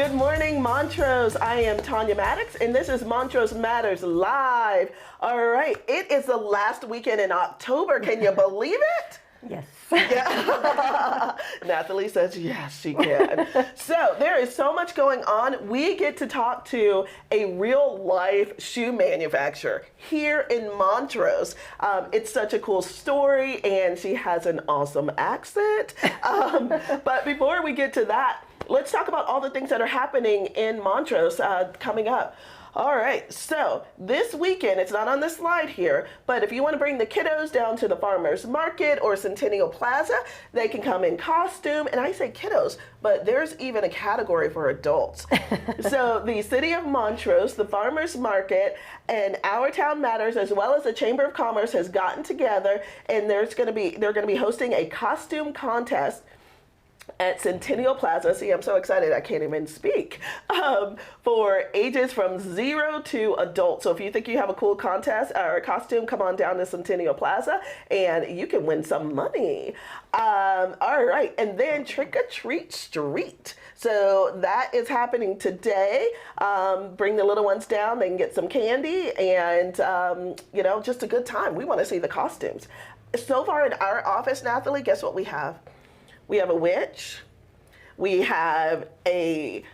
Good morning, Montrose. I am Tanya Maddox, and this is Montrose Matters Live. All right, it is the last weekend in October. Can you believe it? Yes. Yeah. Nathalie says yes, she can. So there is so much going on. We get to talk to a real life shoe manufacturer here in Montrose. It's such a cool story, and she has an awesome accent. But before we get to that, let's talk about all the things that are happening in Montrose coming up. All right, so this weekend, it's not on the slide here, but if you want to bring the kiddos down to the farmer's market or Centennial Plaza, they can come in costume. And I say kiddos, but there's even a category for adults. So the City of Montrose, the farmer's market, and Our Town Matters, as well as the Chamber of Commerce, has gotten together, and they're going to be hosting a costume contest at Centennial Plaza. See, I'm so excited I can't even speak. For ages from 0 to adult. So if you think you have a cool contest or a costume, come on down to Centennial Plaza and you can win some money. All right, and then Trick or Treat Street. So that is happening today. Bring the little ones down, they can get some candy and, you know, just a good time. We want to see the costumes. So far in our office, Nathalie, guess what we have? We have a witch. We have I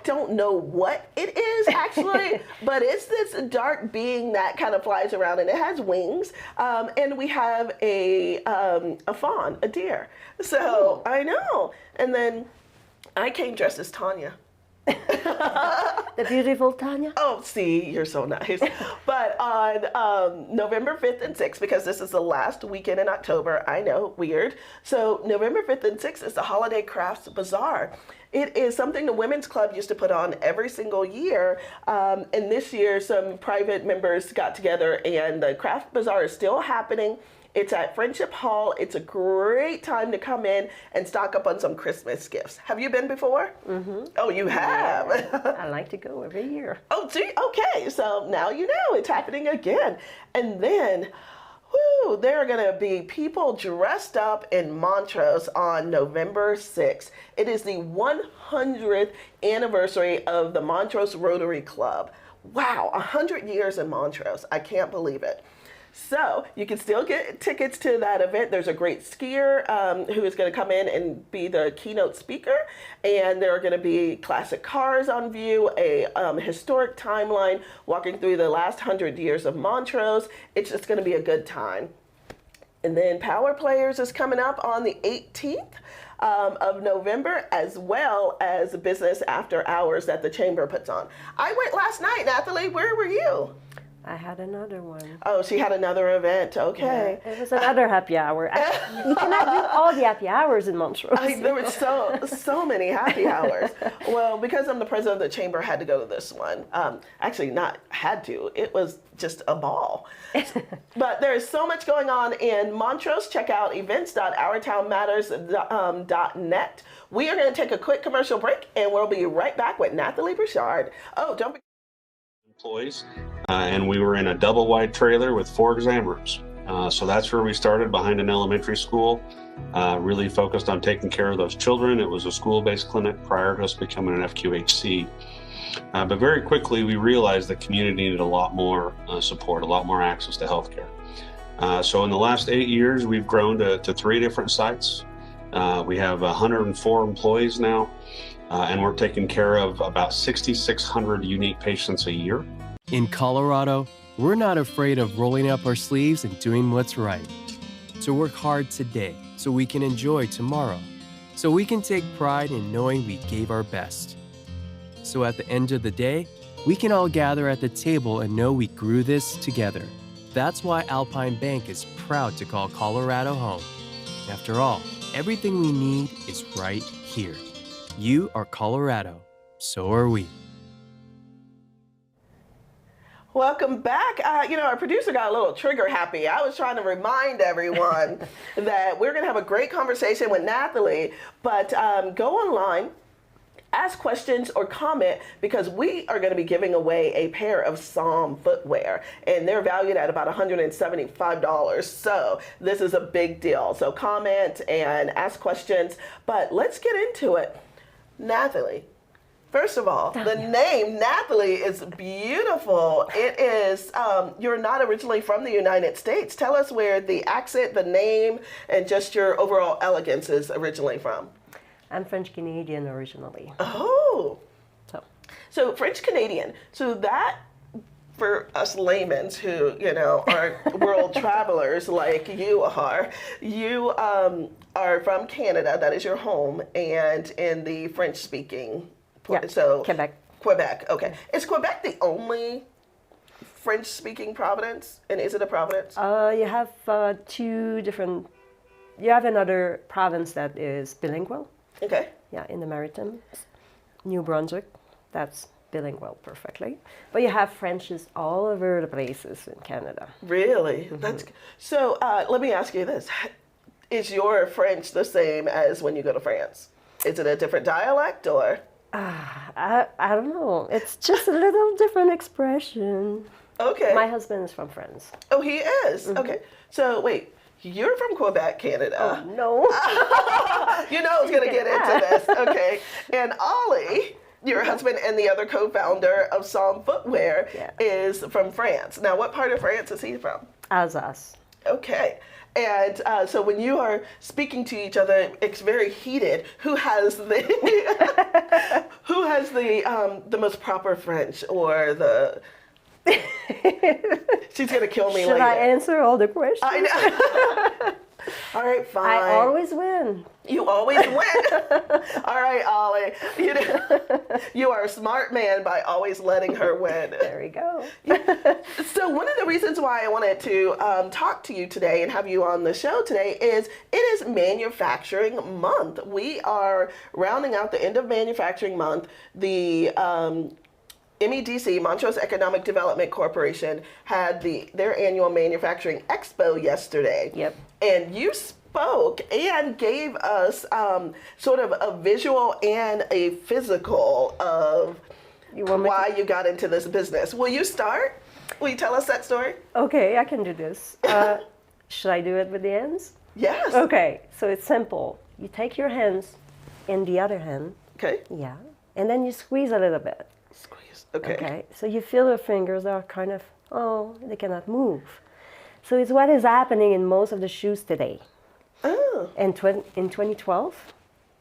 don't know what it is actually, but it's this dark being that kind of flies around and it has wings. And we have a fawn, a deer. So I know. And then I came dressed as Tanya. The beautiful Tanya? Oh, see, you're so nice. But on November 5th and 6th, because this is the last weekend in October, I know, weird. So November 5th and 6th is the Holiday Crafts Bazaar. It is something the Women's Club used to put on every single year. And this year, some private members got together and the Craft Bazaar is still happening. It's at Friendship Hall. It's a great time to come in and stock up on some Christmas gifts. Have you been before? Mm-hmm. Oh, you have? Yeah, I like to go every year. Oh, gee, okay. So now you know it's happening again. And then, there are going to be people dressed up in Montrose on November 6th. It is the 100th anniversary of the Montrose Rotary Club. Wow, 100 years in Montrose. I can't believe it. So you can still get tickets to that event. There's a great skier who is going to come in and be the keynote speaker. And there are going to be classic cars on view, a historic timeline walking through the last 100 years of Montrose. It's just going to be a good time. And then Power Players is coming up on the 18th of November, as well as Business After Hours that the Chamber puts on. I went last night, Nathalie. Where were you? I had another one. Oh, she had another event. Okay. Yeah, it was another happy hour. You cannot do all the happy hours in Montrose. There were so many happy hours. Well, because I'm the president of the chamber, I had to go to this one. Actually, not had to. It was just a ball. But there is so much going on in Montrose. Check out events.ourtownmatters.net. We are going to take a quick commercial break, and we'll be right back with Nathalie Bouchard. Oh, don't forget. Employees, and we were in a double wide trailer with 4 exam rooms. So that's where we started, behind an elementary school, really focused on taking care of those children. It was a school-based clinic prior to us becoming an FQHC. But very quickly we realized the community needed a lot more support, a lot more access to healthcare. So in the last 8 years, we've grown to 3 different sites. We have 104 employees now. And we're taking care of about 6,600 unique patients a year. In Colorado, we're not afraid of rolling up our sleeves and doing what's right. So work hard today so we can enjoy tomorrow. So we can take pride in knowing we gave our best. So at the end of the day, we can all gather at the table and know we grew this together. That's why Alpine Bank is proud to call Colorado home. After all, everything we need is right here. You are Colorado, so are we. Welcome back. Our producer got a little trigger happy. I was trying to remind everyone that we're going to have a great conversation with Nathalie, but go online, ask questions or comment, because we are going to be giving away a pair of SOM footwear, and they're valued at about $175. So this is a big deal. So comment and ask questions, but let's get into it. Nathalie, First of all, the name Nathalie is beautiful. It is, you're not originally from the United States. Tell us where the accent, the name, and just your overall elegance is originally from. I'm French Canadian originally. Oh. So So French Canadian. So that, for us laymen who, are world travelers like you are from Canada. That is your home, and in the French-speaking. yeah, So Quebec. Quebec. Okay. Is Quebec the only French-speaking province? And is it a province? You have two different. You have another province that is bilingual. Okay. Yeah, in the Maritimes, New Brunswick. That's bilingual perfectly. But you have Frenches all over the places in Canada. Really? That's so. Let me ask you this: is your French the same as when you go to France? Is it a different dialect or? I don't know. It's just a little different expression. Okay. My husband is from France. Oh, he is. Okay. So wait, you're from Quebec, Canada. No. You know I was gonna get into this. Okay. And Ollie, your husband and the other co-founder of SOM Footwear, is from France. Now, what part of France is he from? Alsace. Okay. And so when you are speaking to each other, it's very heated. Who has the the most proper French or the? She's gonna kill me Should later. I answer all the questions? I know. All right, fine. I always win. You always win. All right, Ollie. You are a smart man by always letting her win. There we go. So one of the reasons why I wanted to talk to you today and have you on the show today is it is Manufacturing Month. We are rounding out the end of Manufacturing Month. The MEDC, Montrose Economic Development Corporation, had their annual Manufacturing Expo yesterday. Yep. And you spoke and gave us sort of a visual and a physical of why you got into this business. Will you start? Will you tell us that story? Okay, I can do this. Should I do it with the hands? Yes. Okay, so it's simple. You take your hands in the other hand. Okay. Yeah. And then you squeeze a little bit. Squeeze. Okay. Okay. So you feel your fingers are kind of, they cannot move. So it's what is happening in most of the shoes today. Oh. And in 2012,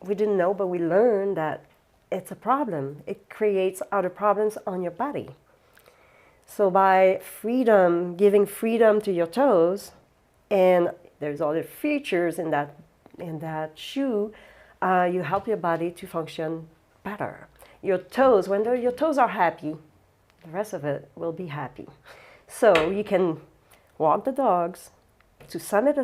we didn't know, but we learned that it's a problem. It creates other problems on your body. So by giving freedom to your toes, and there's other features in that shoe, you help your body to function better. Your toes, when your toes are happy, the rest of it will be happy. So you can walk the dogs. To some of the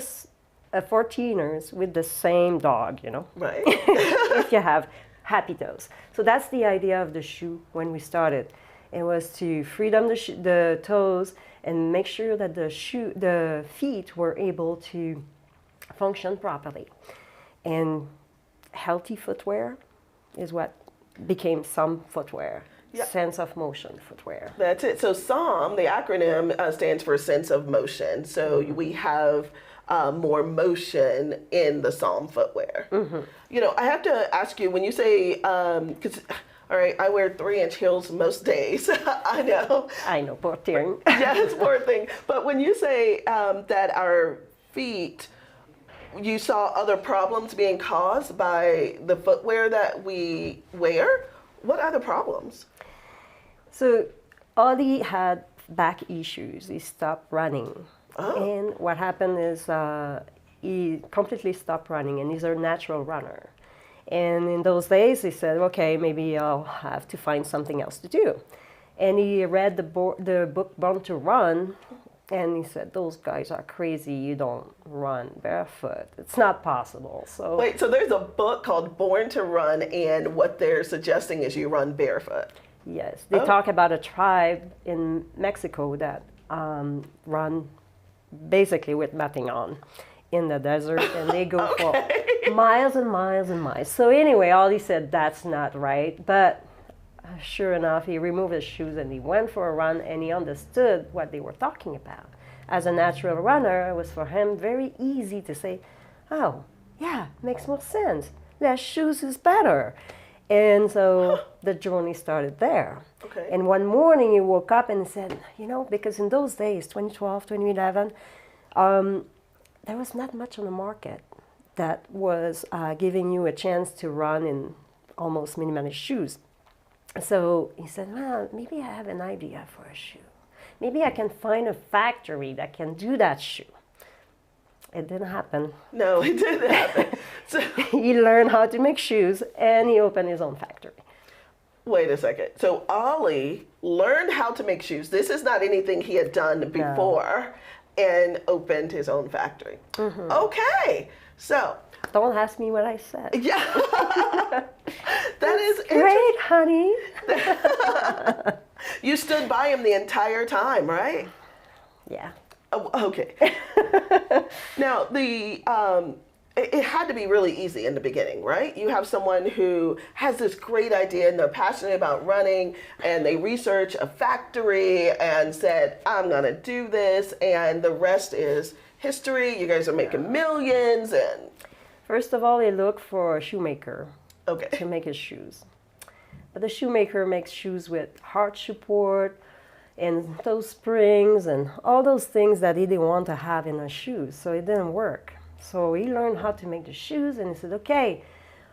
14ers with the same dog, Right. if you have happy toes. So that's the idea of the shoe when we started. It was to freedom the toes and make sure that the feet were able to function properly. And healthy footwear is what became SOM Footwear. Yeah. Sense of motion footwear. That's it. So SOM, the acronym stands for sense of motion. So we have more motion in the SOM footwear. I have to ask you, when you say, because, all right, I wear 3-inch heels most days. I know, poor thing. Yes, poor thing. But when you say that our feet, you saw other problems being caused by the footwear that we wear, what are the problems? So Ollie had back issues. He stopped running. Oh. And what happened is he completely stopped running, and he's a natural runner. And in those days, he said, okay, maybe I'll have to find something else to do. And he read the book Born to Run, and he said, those guys are crazy. You don't run barefoot. It's not possible. So Wait, so there's a book called Born to Run, and what they're suggesting is you run barefoot. yes, they talk about a tribe in Mexico that run basically with nothing on in the desert, and they go for miles and miles and miles. So anyway, Ollie said that's not right, but sure enough, he removed his shoes and he went for a run, and he understood what they were talking about. As a natural runner, it was for him very easy to say, oh, yeah, makes more sense. Less shoes is better. And so the journey started there. Okay. And one morning he woke up and said, because in those days, 2012, 2011, there was not much on the market that was giving you a chance to run in almost minimalist shoes. So he said, well, maybe I have an idea for a shoe. Maybe I can find a factory that can do that shoe. It didn't happen. No, it didn't happen. So, He learned how to make shoes and he opened his own factory. wait a second. So Ollie learned how to make shoes. This is not anything he had done before, and opened his own factory. Okay. So, Don't ask me what I said. yeah. That is Great, honey. You stood by him the entire time, right? Yeah. Oh, okay. Now, it had to be really easy in the beginning, right? You have someone who has this great idea and they're passionate about running, and they research a factory and said, I'm going to do this, and the rest is history. You guys are making millions, and First of all, they look for a shoemaker okay. to make his shoes. But the shoemaker makes shoes with heart support and those springs and all those things that he didn't want to have in a shoe. So it didn't work. So he learned how to make the shoes, and he said, okay,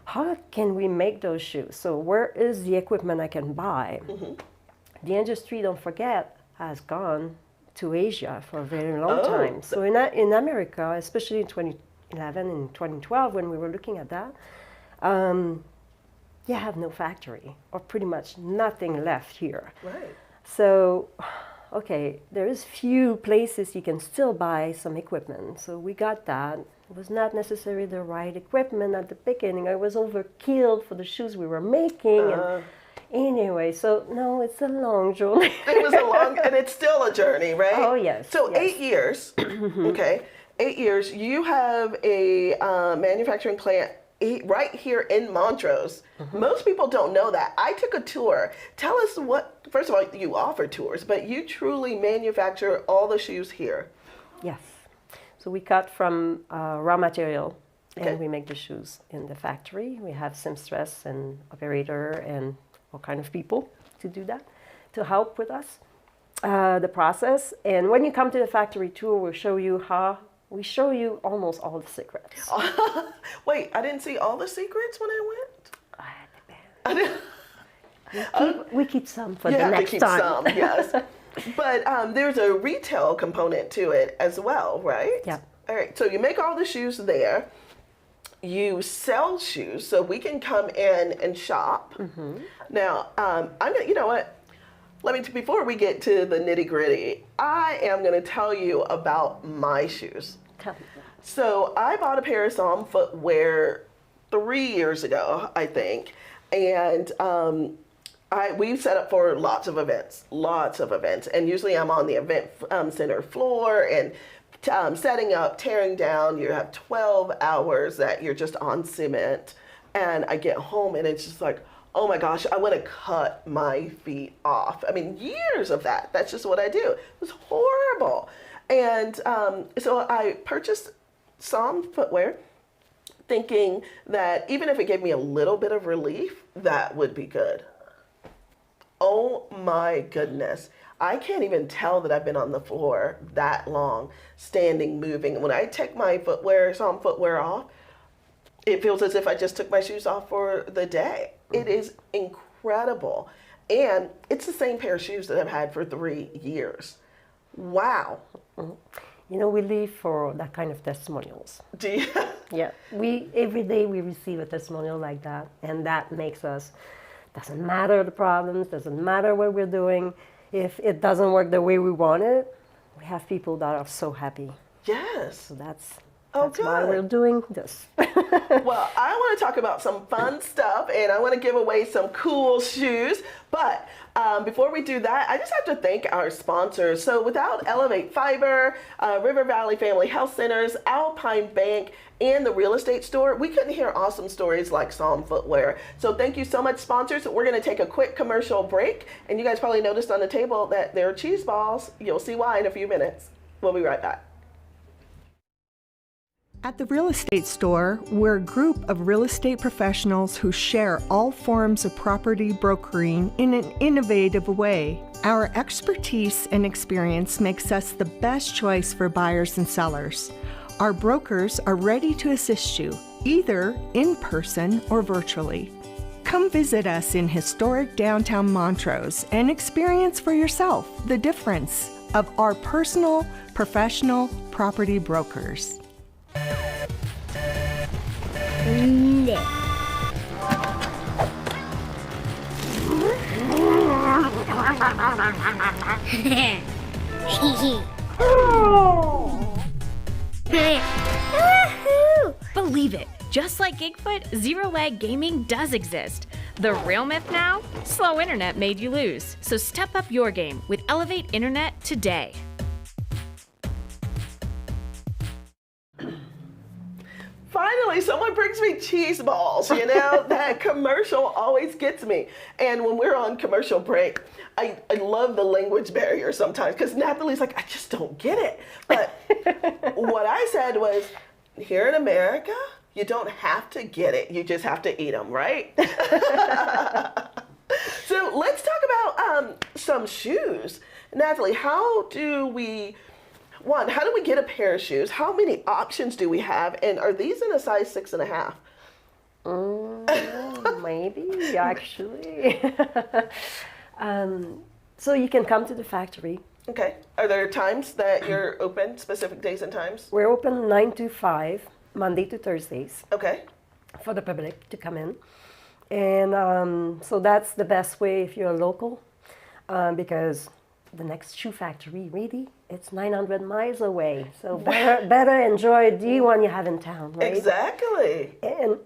how can we make those shoes? So where is the equipment I can buy? The industry, don't forget, has gone to Asia for a very long time. So in America, especially in 2011 and 2012, when we were looking at that, you have no factory or pretty much nothing left here. Right. So, okay, there is few places you can still buy some equipment. So we got that. It was not necessarily the right equipment at the beginning. I was overkill for the shoes we were making. And anyway, so no, it's a long journey. It was a long, and it's still a journey, right? Oh, yes. So yes. 8 years, okay, 8 years, you have a manufacturing plant right here in Montrose. Most people don't know that. I took a tour. Tell us first of all, you offer tours, but you truly manufacture all the shoes here. Yes. So we cut from raw material Okay. and we make the shoes in the factory. We have seamstress and operator and all kind of people to do that, to help with us, the process. And when you come to the factory tour, we show you almost all the secrets. Wait, I didn't see all the secrets when I went? We keep some for You the have to next keep time. some, yes. But there's a retail component to it as well, right? Yeah. All right, so you make all the shoes there. You sell shoes, so we can come in and shop. Now, you know what? Before we get to the nitty gritty, I am gonna tell you about my shoes. Tell me. So I bought a pair of SOM footwear 3 years ago, I think, and we set up for lots of events, and usually I'm on the event center floor and setting up, tearing down. You have 12 hours that you're just on cement, and I get home and it's just like, oh my gosh, I want to cut my feet off. I mean, years of that. That's just what I do. It was horrible. And so I purchased SOM footwear, thinking that even if it gave me a little bit of relief, that would be good. Oh my goodness. I can't even tell that I've been on the floor that long, standing, moving. When I take my footwear, SOM footwear off, it feels as if I just took my shoes off for the day. It is incredible. And it's the same pair of shoes that I've had for 3 years. Wow. You know, we live for that kind of testimonials. Do you? Yeah, every day we receive a testimonial like that, and that makes us, doesn't matter the problems, doesn't matter what we're doing, if it doesn't work the way we want it, we have people that are so happy. Yes. So that's Oh, why good. we're doing this. Well, I want to talk about some fun stuff, and I want to give away some cool shoes. But before we do that, I just have to thank our sponsors. So without Elevate Fiber, River Valley Family Health Centers, Alpine Bank, and the real estate store, we couldn't hear awesome stories like SOM Footwear. So thank you so much, sponsors. We're going to take a quick commercial break, and you guys probably noticed on the table that there are cheese balls. You'll see why in a few minutes. We'll be right back. At the Real Estate Store, we're a group of real estate professionals who share all forms of property brokering in an innovative way. Our expertise and experience makes us the best choice for buyers and sellers. Our brokers are ready to assist you, either in person or virtually. Come visit us in historic downtown Montrose and experience for yourself the difference of our personal, professional property brokers. Believe it, just like Gigfoot, zero-lag gaming does exist. The real myth now? Slow internet made you lose. So step up your game with Elevate Internet today. Finally, someone brings me cheese balls. You know, that commercial always gets me. And when we're on commercial break, I love the language barrier sometimes because Natalie's like, I just don't get it. But what I said was, here in America, you don't have to get it. You just have to eat them, right? So let's talk about some shoes. Natalie, how do we get a pair of shoes? How many options do we have? And are these in a size 6.5? Maybe, actually. So you can come to the factory. Okay. Are there times that you're open, specific days and times? We're open 9 to 5, Monday to Thursdays, Okay. for the public to come in. And so that's the best way if you're local, because the next shoe factory, really, it's 900 miles away. So better enjoy the one you have in town, right? Exactly. And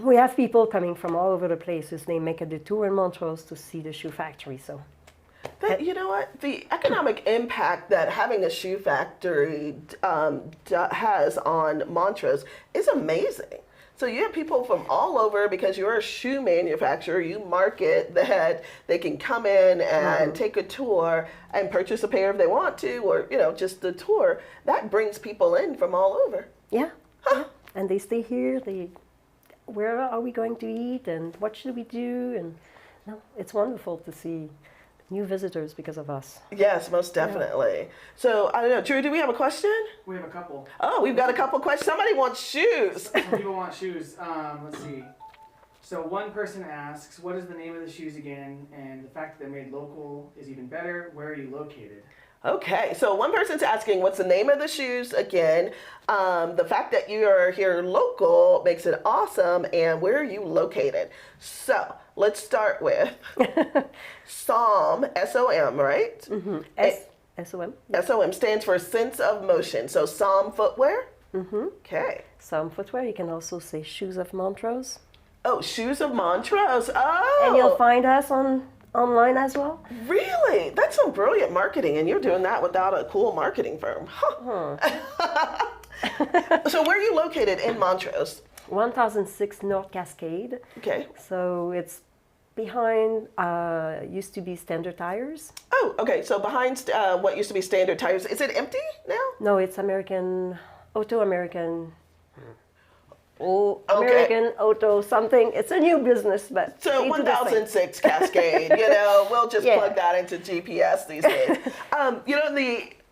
we have people coming from all over the places. They make a detour in Montrose to see the shoe factory. So You know what? The economic impact that having a shoe factory has on Montrose is amazing. So you have people from all over because you're a shoe manufacturer. You market that they can come in and take a tour and purchase a pair if they want to, or just the tour. That brings people in from all over. yeah, yeah. And they stay here. Where are we going to eat, and what should we do? And it's wonderful to see new visitors because of us. Yes, most definitely. So I don't know, Drew, do we have a question? We have a couple. Oh, we've got a couple questions. Somebody wants shoes. Some people want shoes. Let's see. So one person asks, what is the name of the shoes again? And the fact that they're made local is even better. Where are you located? Okay, so one person's asking, what's the name of the shoes again? The fact that you are here local makes it awesome, and where are you located? So let's start with SOM, S-O-M, right? Mm-hmm. SOM. SOM stands for Sense of Motion. So SOM Footwear? Mm-hmm. Okay. SOM Footwear. You can also say Shoes of Montrose. Oh, Shoes of Montrose. Oh. And you'll find us online as well. Really? That's some brilliant marketing, and you're doing that without a cool marketing firm. Huh. So where are you located in Montrose? 1006 North Cascade. Okay. So it's behind, used to be Standard Tires. Oh, okay. So behind what used to be Standard Tires, is it empty now? No, it's American Auto. Okay. American Auto something. It's a new business, but So they do the same. 1006 Cascade, we'll just plug that into GPS these days.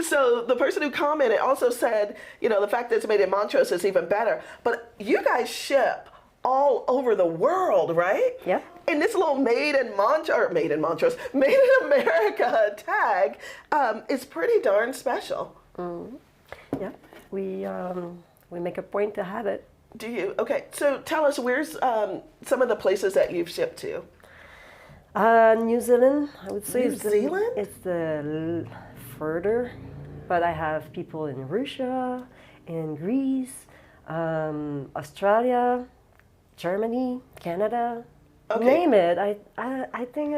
So the person who commented also said, the fact that it's made in Montrose is even better. But you guys ship all over the world, right? Yeah. And this little made in America tag is pretty darn special. Mm-hmm. Yeah. We make a point to have it. Do you? Okay. So tell us, where's some of the places that you've shipped to? New Zealand, I would say. New Zealand? It's the further, but I have people in Russia, in Greece, Australia, Germany, Canada. Okay. Name it. I think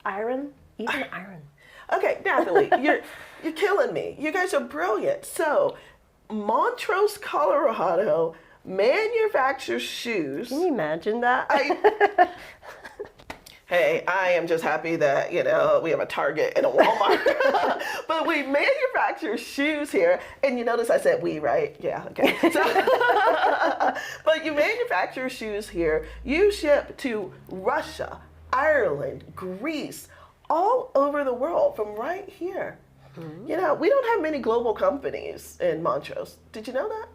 Iran. Okay, Natalie, you're killing me. You guys are brilliant. So, Montrose, Colorado manufactures shoes. Can you imagine that? Hey, I am just happy that, we have a Target and a Walmart. But we manufacture shoes here. And you notice I said we, right? Yeah, okay. But you manufacture shoes here. You ship to Russia, Ireland, Greece, all over the world from right here. Mm-hmm. We don't have many global companies in Montrose. Did you know that?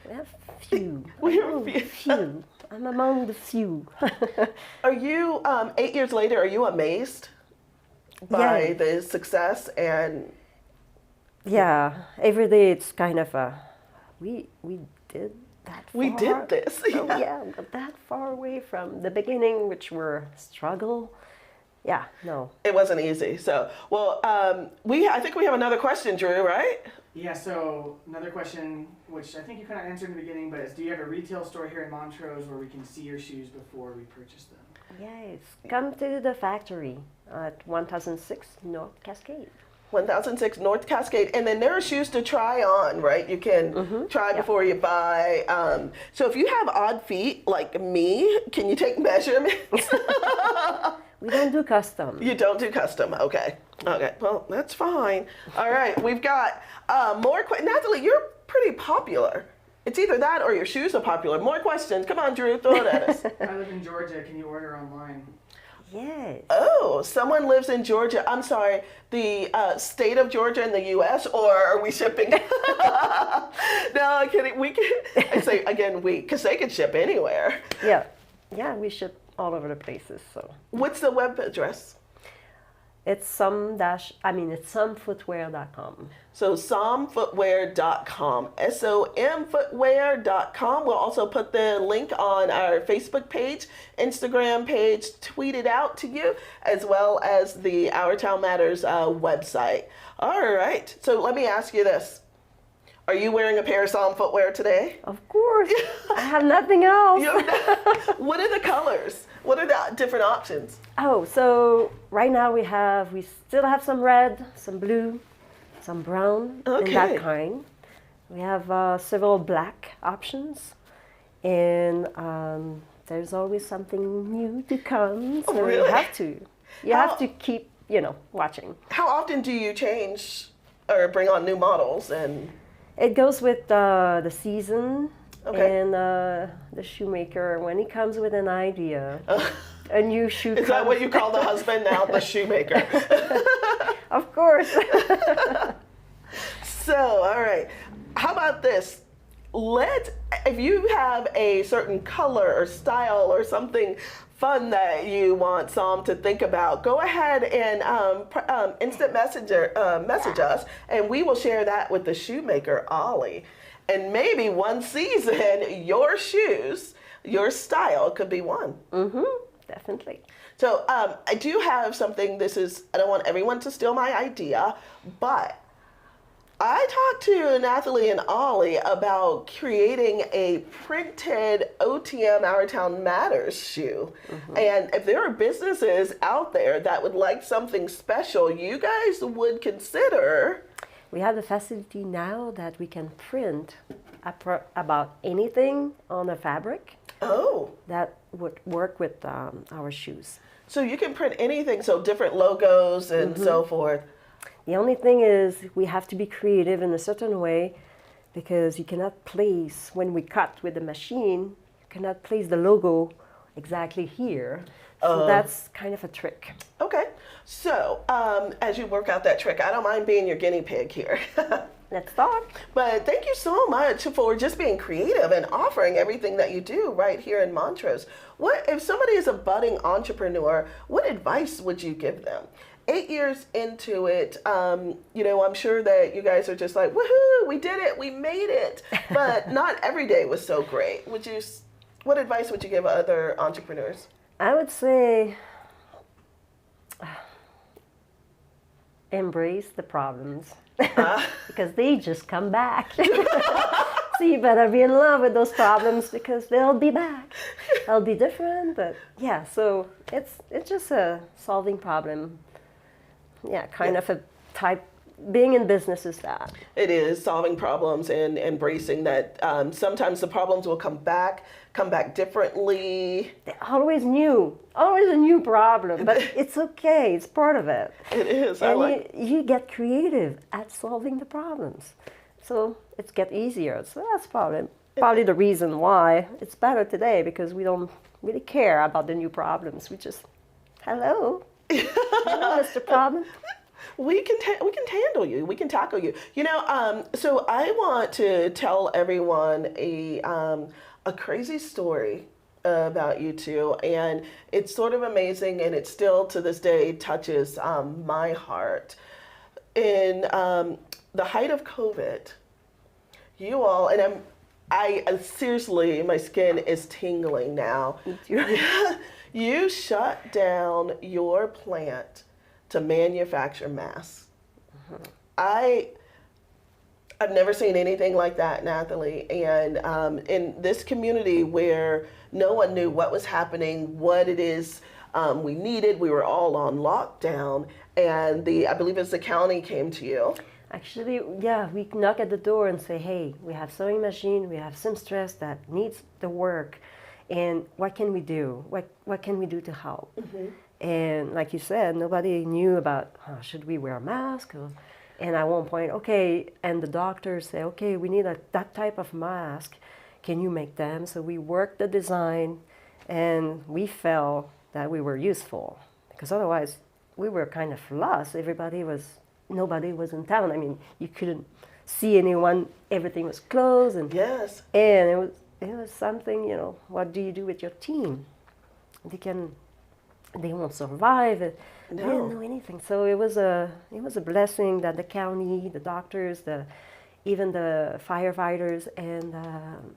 We have few. We have few. I'm among the few. Are you, 8 years later, are you amazed by the success and? Yeah, every day it's kind of we did that far. We did this. So, that far away from the beginning, which were struggle. Yeah, no. It wasn't easy. So, well, I think we have another question, Drew, right? Yeah, so another question, which I think you kind of answered in the beginning, but is do you have a retail store here in Montrose where we can see your shoes before we purchase them? Yes, come to the factory at 1006 North Cascade. 1006 North Cascade, and then there are shoes to try on, right? You can try before you buy. So if you have odd feet like me, can you take measurements? We don't do custom. You don't do custom, okay. Okay, well, that's fine. All right, we've got more questions. Natalie, you're pretty popular. It's either that or your shoes are popular. More questions. Come on, Drew, throw it at us. I live in Georgia. Can you order online? Yes. Oh, someone lives in Georgia. I'm sorry, the state of Georgia in the U.S., or are we shipping? No, I'm kidding. We can, I say again, because they can ship anywhere. Yeah, we ship all over the places. So. What's the web address? It's somfootwear.com. So somfootwear.com, SOMfootwear.com. We'll also put the link on our Facebook page, Instagram page, tweet it out to you, as well as the Our Town Matters website. All right, so let me ask you this. Are you wearing a pair of SOM footwear today? Of course. I have nothing else. What are the colors? What are the different options? Oh, so right now we still have some red, some blue, some brown, and that kind. We have several black options, and there's always something new to come. So really? You have to keep, watching. How often do you change or bring on new models? And it goes with the season and the shoemaker. When he comes with an idea, a new shoe. Is that what you call the husband now, the shoemaker? Of course. So, all right. How about this? If you have a certain color or style or something fun that you want SOM to think about, go ahead and instant message us, and we will share that with the shoemaker, Ollie. And maybe one season, your shoes, your style could be one. Definitely. So I do have something, I don't want everyone to steal my idea, but I talked to Natalie and Ollie about creating a printed OTM Our Town Matters shoe. And if there are businesses out there that would like something special, you guys would consider. We have the facility now that we can print about anything on a fabric. Oh. That would work with our shoes. So you can print anything, so different logos and so forth. The only thing is we have to be creative in a certain way, because you cannot place, when we cut with the machine, you cannot place the logo exactly here. So that's kind of a trick. Okay. So as you work out that trick, I don't mind being your guinea pig here. Let's talk. But thank you so much for just being creative and offering everything that you do right here in Montrose. What if somebody is a budding entrepreneur, what advice would you give them? 8 years into it, I'm sure that you guys are just like, woohoo, we did it, we made it. But not every day was so great. What advice would you give other entrepreneurs? I would say embrace the problems, because they just come back. So you better be in love with those problems, because they'll be back. They'll be different, but yeah, so it's just a solving problem. Yeah, kind of a type being in business is that. It is solving problems and embracing that sometimes the problems will come back differently. Always a new problem, but it's okay. It's part of it. It is. And you get creative at solving the problems, so it gets easier. So that's probably the reason why it's better today, because we don't really care about the new problems. We just, hello, Mr. Problem. We can handle you. We can tackle you. So I want to tell everyone a crazy story about you two, and it's sort of amazing, and it still to this day touches my heart. In the height of COVID, you all, and I seriously, my skin is tingling now. You shut down your plant to manufacture masks. I've never seen anything like that, Nathalie. And in this community where no one knew what was happening, what it is we needed, we were all on lockdown, and I believe it's the county came to you. Actually, yeah, we knock at the door and say, hey, we have sewing machine, we have seamstress that needs the work, and what can we do? What can we do to help? And like you said, nobody knew about, should we wear a mask? And at one point, okay, and the doctors say, okay, we need that type of mask. Can you make them? So we worked the design, and we felt that we were useful, because otherwise we were kind of lost. Nobody was in town. I mean, you couldn't see anyone. Everything was closed, and yes, and it was something. What do you do with your team? They won't survive. They didn't know anything. So it was a blessing that the county, the doctors, even the firefighters and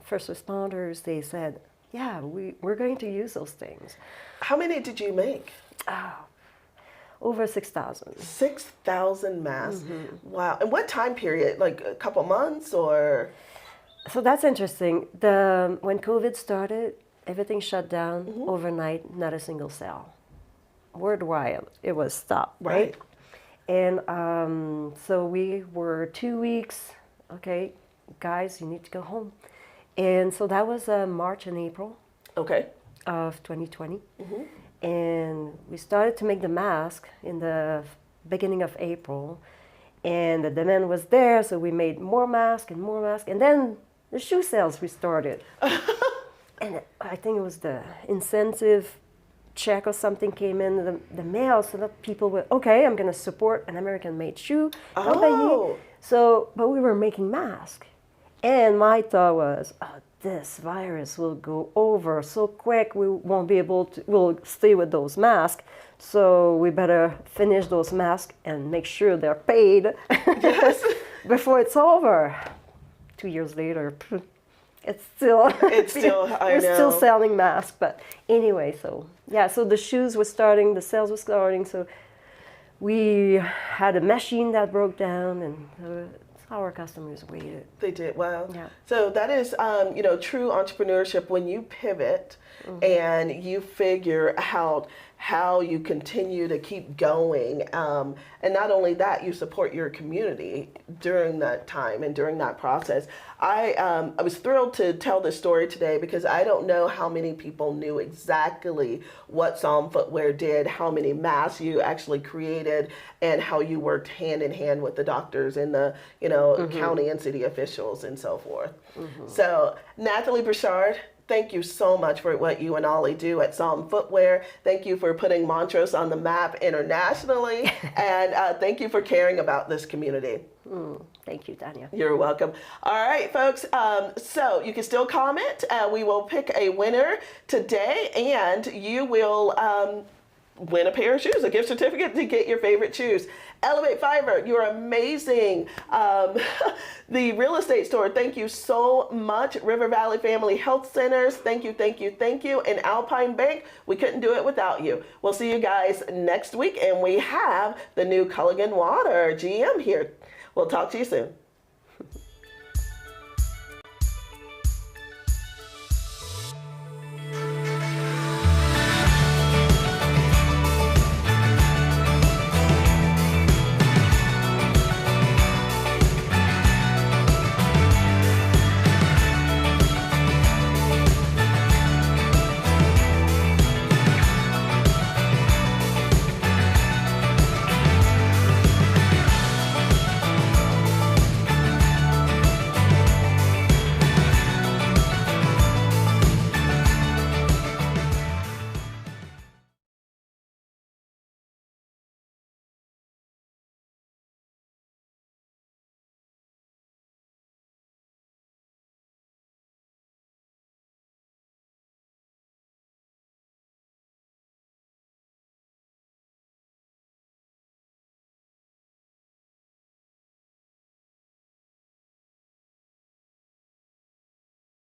first responders, they said, yeah, we're going to use those things. How many did you make? Over 6,000. 6,000 masks. Wow. And what time period? Like a couple months or? So that's interesting. When COVID started, everything shut down overnight, not a single cell. Worldwide, it was stopped, right? And so we were 2 weeks, okay, guys, you need to go home. And so that was March and April of 2020. And we started to make the mask in the beginning of April, and the demand was there, so we made more masks, and then the shoe sales restarted. And I think it was the incentive check or something came in the mail, so that people were, okay, I'm going to support an American-made shoe company. So, but we were making masks. And my thought was, this virus will go over so quick, we won't be able to, we'll stay with those masks. So we better finish those masks and make sure they're paid before it's over. 2 years later, we're still selling masks. But anyway, so the shoes were starting, the sales were starting. So we had a machine that broke down, and our customers waited. They did. Wow. Yeah. So that is, true entrepreneurship, when you pivot and you figure out how you continue to keep going. And not only that, you support your community during that time and during that process. I was thrilled to tell this story today, because I don't know how many people knew exactly what SOM Footwear did, how many masks you actually created, and how you worked hand in hand with the doctors and the county and city officials and so forth. So Nathalie Burchard, thank you so much for what you and Ollie do at SOM Footwear. Thank you for putting Montrose on the map internationally. And thank you for caring about this community. Thank you, Tanya. You're welcome. All right, folks. So you can still comment. We will pick a winner today, and you will win a pair of shoes, a gift certificate to get your favorite shoes. Elevate Fiber, you're amazing. The real estate store, thank you so much. River Valley Family Health Centers, thank you, thank you, thank you. And Alpine Bank, we couldn't do it without you. We'll see you guys next week, and we have the new Culligan Water GM here. We'll talk to you soon.